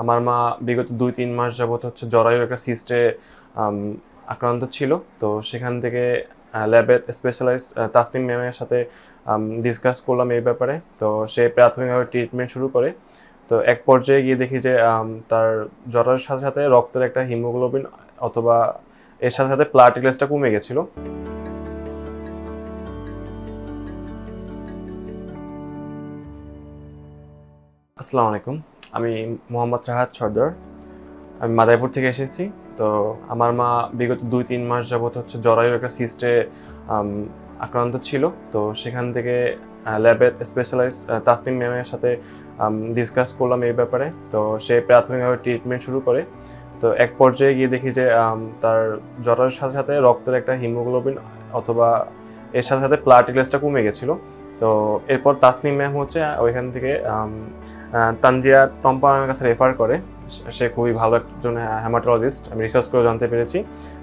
আমার মা বিগত 2-3 মাস যাবত জরায়ুর একটা সিস্টে আক্রান্ত ছিল। তো সেখান থেকে ল্যাবের স্পেশালাইজড তাসনিম ম্যামের সাথে ডিসকাস করলাম এই ব্যাপারে। তো সে প্রাথমিকভাবে ট্রিটমেন্ট শুরু করে। তো এক পর্যায়ে গিয়ে দেখি যে তার জরায়ুর সাথে সাথে রক্তের একটা হিমোগ্লোবিন অথবা এর সাথে সাথে প্লাটিলেটসটা কমে গেছিল। আসসালামু আলাইকুম, আমি মোহাম্মদ রাহাত সর্দার। আমি মাদারীপুর থেকে এসেছি। তো আমার মা বিগত 2-3 মাস যাবত জরায়ুর একটা সিস্টে আক্রান্ত ছিল। তো সেখান থেকে ল্যাবের স্পেশালাইজড তাসনিম ম্যামের সাথে ডিসকাস করলাম এই ব্যাপারে। তো সে প্রাথমিকভাবে ট্রিটমেন্ট শুরু করে। তো এক পর্যায়ে গিয়ে দেখি যে তার জরায়ুর সাথে সাথে রক্তের একটা হিমোগ্লোবিন অথবা এর সাথে সাথে প্লাটিলেটসটা কমে গেছিলো। তো এরপর তাসনিম ম্যাম ওইখান থেকে তানজিয়া টম্পা ম্যামের কাছে রেফার করে। সে খুবই ভালো একজন হ্যামাটোলজিস্ট, আমি রিসার্চ করে জানতে পেরেছি।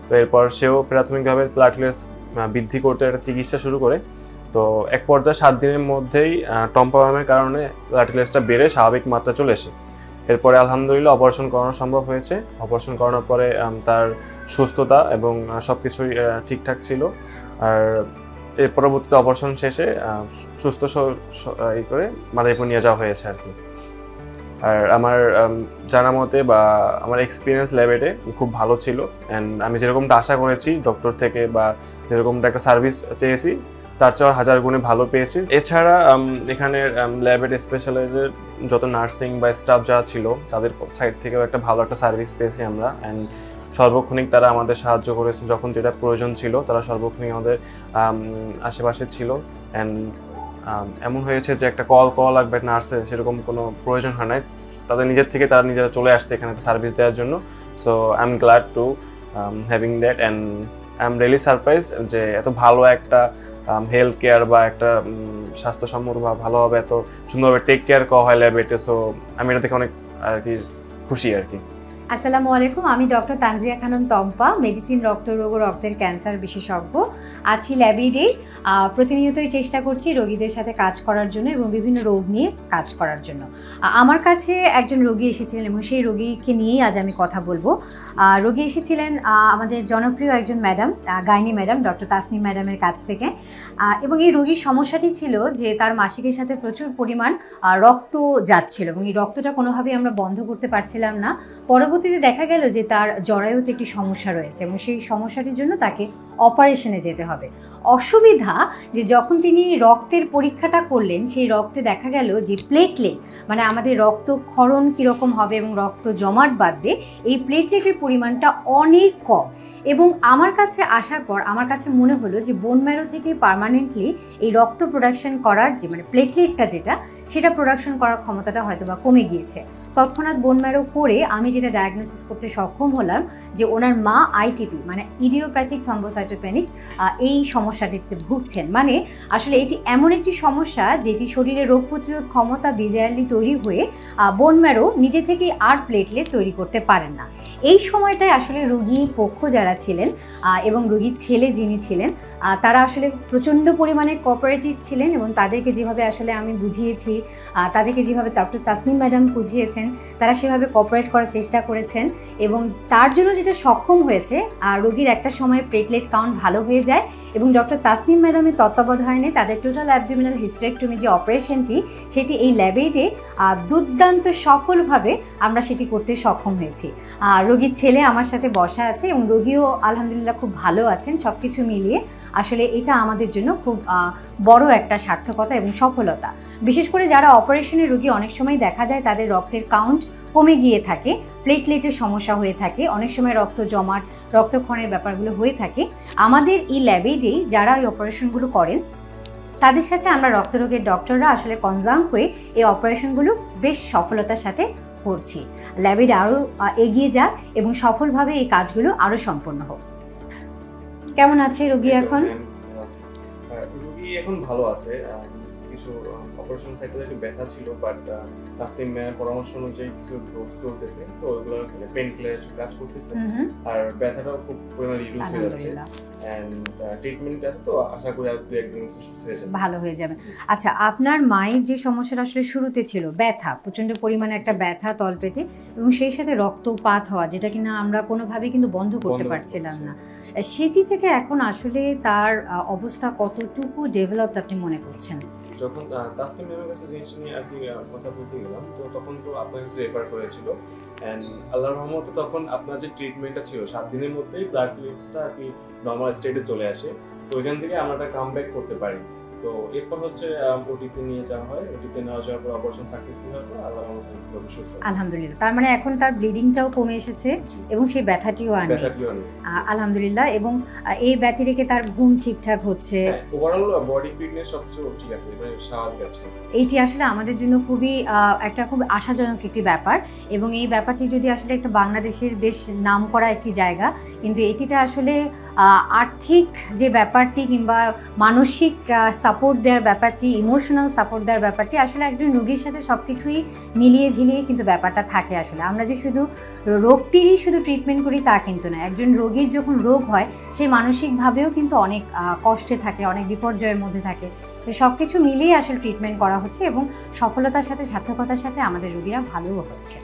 তো এরপর সেও প্রাথমিকভাবে প্লাটিলেটস বৃদ্ধি করতে একটা চিকিৎসা শুরু করে। তো এক পর্যায়ে 7 দিনের মধ্যেই টম্পা ম্যামের কারণে প্লাটিলেটসটা বেড়ে স্বাভাবিক মাত্রা চলে আসে। এরপরে আলহামদুলিল্লাহ অপারেশন করানো সম্ভব হয়েছে। অপারেশন করানোর পরে তার সুস্থতা এবং সব কিছুই ঠিকঠাক ছিল। আর এর পরবর্তীতে অপারেশন শেষে সুস্থ করে মাদারীপুর নিয়ে যাওয়া হয়েছে আর কি। আর আমার জানা মতে বা আমার এক্সপিরিয়েন্স ল্যাবেটে খুব ভালো ছিল। অ্যান্ড আমি যেরকমটা আশা করেছি ডক্টর থেকে বা যেরকমটা একটা সার্ভিস চেয়েছি তার চেয়ে 1000 গুণে ভালো পেয়েছি। এছাড়া এখানের ল্যাবের স্পেশালাইজের যত নার্সিং বা স্টাফ যারা ছিল তাদের সাইড থেকেও একটা ভালো একটা সার্ভিস পেয়েছি আমরা। অ্যান্ড সর্বক্ষণিক তারা আমাদের সাহায্য করেছে, যখন যেটা প্রয়োজন ছিল তারা সর্বক্ষণিক আমাদের আশেপাশে ছিল। অ্যান্ড এমন হয়েছে যে একটা কল লাগবে নার্সের, সেরকম কোনো প্রয়োজন হয় নাই। তাদের নিজের থেকে তারা নিজেরা চলে আসছে এখানে একটা সার্ভিস দেওয়ার জন্য। So I am glad to having that and I am really surprise যে এত ভালো একটা হেলথ কেয়ার বা একটা স্বাস্থ্যসম্মত বা ভালোভাবে এত সুন্দরভাবে টেক কেয়ার করা হয় ল্যাবেটে। সো আমি এটা দেখে অনেক আর কি খুশি আর কি। আসসালামু আলাইকুম, আমি ডক্টর তানজিয়া খানম টম্পা, মেডিসিন, রক্তরোগ ও রক্তের ক্যান্সার বিশেষজ্ঞ আছি ল্যাবেডে। প্রতিনিয়তই চেষ্টা করছি রোগীদের সাথে কাজ করার জন্য এবং বিভিন্ন রোগ নিয়ে কাজ করার জন্য। আমার কাছে একজন রোগী এসেছিলেন এবং সেই রোগীকে নিয়েই আজ আমি কথা বলবো। রোগী এসেছিলেন আমাদের জনপ্রিয় একজন madam, gynae madam, doctor Tasnim ম্যাডামের কাছ থেকে। এবং এই রোগীর সমস্যাটি ছিল যে তার মাসিকের সাথে প্রচুর পরিমাণ রক্ত যাচ্ছিল এবং এই রক্তটা কোনোভাবেই আমরা বন্ধ করতে পারছিলাম না। পরবর্তীতে দেখা গেল যে তার জরায়ুতে একটি সমস্যা রয়েছে এবং সেই সমস্যাটির জন্য তাকে অপারেশনে যেতে হবে। অসুবিধা যে যখন তিনি রক্তের পরীক্ষাটা করলেন সেই রক্তে দেখা গেল যে প্লেটলেট, মানে আমাদের রক্তক্ষরণ কীরকম হবে এবং রক্ত জমাট বাঁধবে, এই প্লেটলেটের পরিমাণটা অনেক কম। এবং আমার কাছে আসার পর আমার কাছে মনে হলো যে বোন ম্যারো থেকে পার্মানেন্টলি এই রক্ত প্রোডাকশন করার যে মানে প্লেটলেটটা সেটা প্রোডাকশন করার ক্ষমতাটা হয়তো বা কমে গিয়েছে। তৎক্ষণাৎ বোন ম্যারো করে আমি যেটা ডায়াগনোসিস করতে সক্ষম হলাম যে ওনার মা আইটিপি মানে ইডিওপ্যাথিক থ্রম্বোসাইটোপেনিক এই সমস্যাটিতে ভুগছেন। মানে আসলে এটি এমন একটি সমস্যা যেটি শরীরে রোগ প্রতিরোধ ক্ষমতা বিজায়ারলি তৈরি হয়ে বোন ম্যারো নিজে থেকেই আর প্লেটলেট তৈরি করতে পারেন না। এই সময়টায় আসলে রোগীর পক্ষ যারা ছিলেন এবং রোগীর ছেলে যিনি ছিলেন তারা আসলে প্রচণ্ড পরিমাণে কোঅপারেটিভ ছিলেন এবং তাদেরকে যেভাবে আসলে আমি বুঝিয়েছি, তাদেরকে যেভাবে ডক্টর তাসনিম ম্যাডাম বুঝিয়েছেন, তারা সেভাবে কোঅপারেট করার চেষ্টা করেছেন এবং তার জন্য যেটা সক্ষম হয়েছে রোগীর একটা সময় প্লেটলেট কাউন্ট ভালো হয়ে যায় এবং ডক্টর তাসনিম ম্যাডামের তত্ত্বাবধানে তাদের টোটাল অ্যাবডোমিনাল হিস্টেরেক্টমি যে অপারেশনটি সেটি এই ল্যাবেডে দুর্দান্ত সফলভাবে আমরা সেটি করতে সক্ষম হয়েছি। রোগীর ছেলে আমার সাথে বসা আছে এবং রোগীও আলহামদুলিল্লাহ খুব ভালো আছেন। সব কিছু মিলিয়ে আসলে এটা আমাদের জন্য খুব বড় একটা সার্থকতা এবং সফলতা। বিশেষ করে যারা অপারেশনের রোগী, অনেক সময় দেখা যায় তাদের রক্তের কাউন্ট কমে গিয়ে থাকে, প্লেটলেটের সমস্যা হয়ে থাকে, অনেক সময় রক্ত জমাট, রক্তক্ষরণের ব্যাপারগুলো হয়ে থাকে। আমাদের এই ল্যাবেডেই যারা এই অপারেশনগুলো করেন তাদের সাথে আমরা রক্তরোগের ডক্টররা আসলে কনজার্ন হয়ে এই অপারেশনগুলো বেশ সফলতার সাথে করছি। ল্যাবেড আরও এগিয়ে যাক এবং সফলভাবে এই কাজগুলো আরও সম্পন্ন হোক। কেমন আছে রোগী এখন? রোগী এখন ভালো আছে, কিছু অপারেশন সাইটে একটু ব্যথা ছিল, বাট তাসনিম ম্যামের পরামর্শ অনুযায়ী কিছু ডোজ চলতেছে, তো ওইগুলো পেন কিলার কাজ করতেছে, আর ব্যথাটাও খুব পরিমাণে রিডিউস হয়ে যাচ্ছে এন্ড ট্রিটমেন্ট আছে, তো আশা করি আর 2-1 দিন সুস্থ হয়ে যাবে, ভালো হয়ে যাবে। আচ্ছা, আপনার মায়ের যে সমস্যাটা আসলে শুরুতে ছিল ব্যথা, প্রচন্ড পরিমাণে একটা ব্যথা তলপেটে এবং সেই সাথে রক্তপাত হওয়া, যেটা কিনা আমরা কোনোভাবেই কিন্তু বন্ধ করতে পারছিলাম না, সেটি থেকে এখন আসলে তার অবস্থা কতটুকু ডেভেলপড আপনি মনে করছেন? যখন তাসনিম ম্যামের কাছে জিনিসটা নিয়ে আর কি কথা বলতে গেলাম, তো তখন তো আপনার কাছে রেফার করেছিল এন্ড আল্লাহর রহমতে তখন আপনার যে ট্রিটমেন্টটা ছিল 7 দিনের মধ্যেই প্লেটলেটসটা আর কি নরমাল স্টেটে চলে আসে, তো ওইখান থেকে আমরা একটা কামব্যাক করতে পারি। তো এরপর হচ্ছে ওটিতে নিয়ে যাওয়া হয়, ওটিতে নেওয়া যাওয়ার পর অপারেশন সাকসেসফুল হওয়ার পর আল্লাহর রহমতে পুরোপুরি সুস্থ আছে। আলহামদুলিল্লাহ, তার মানে এখন তার ব্লিডিংটাও কমে এসেছে এবং সেই ব্যথাটিও আর নেই, আলহামদুলিল্লাহ। এবং এই ব্যথা রেখে তার ঘুম ঠিকঠাক হচ্ছে, ওভারঅল বডি ফিটনেস সবকিছু ঠিক আছে, মানে স্বাভাবিক আছে। এইটি আসলে আমাদের জন্য খুবই একটা খুব আশাজনক একটি ব্যাপার, এবং এই ব্যাপারটি যদি আসলে একটা বাংলাদেশের বেশ নামকরা একটি জায়গা, কিন্তু এটিতে আসলে আর্থিক যে ব্যাপারটি কিংবা মানসিক সাপোর্ট দেওয়ার ব্যাপারটি, ইমোশনাল সাপোর্ট দেওয়ার ব্যাপারটি আসলে একজন রোগীর সাথে সব কিছুই মিলিয়ে ঝিলিয়ে কিন্তু ব্যাপারটা থাকে। আসলে আমরা যে শুধু রোগটিরই শুধু ট্রিটমেন্ট করি তা কিন্তু না, একজন রোগীর যখন রোগ হয় সে মানসিকভাবেও কিন্তু অনেক কষ্টে থাকে, অনেক বিপর্যয়ের মধ্যে থাকে। তো সব কিছু মিলিয়ে আসলে ট্রিটমেন্ট করা হচ্ছে এবং সফলতার সাথে সার্থকতার সাথে আমাদের রোগীরা ভালোও হচ্ছে।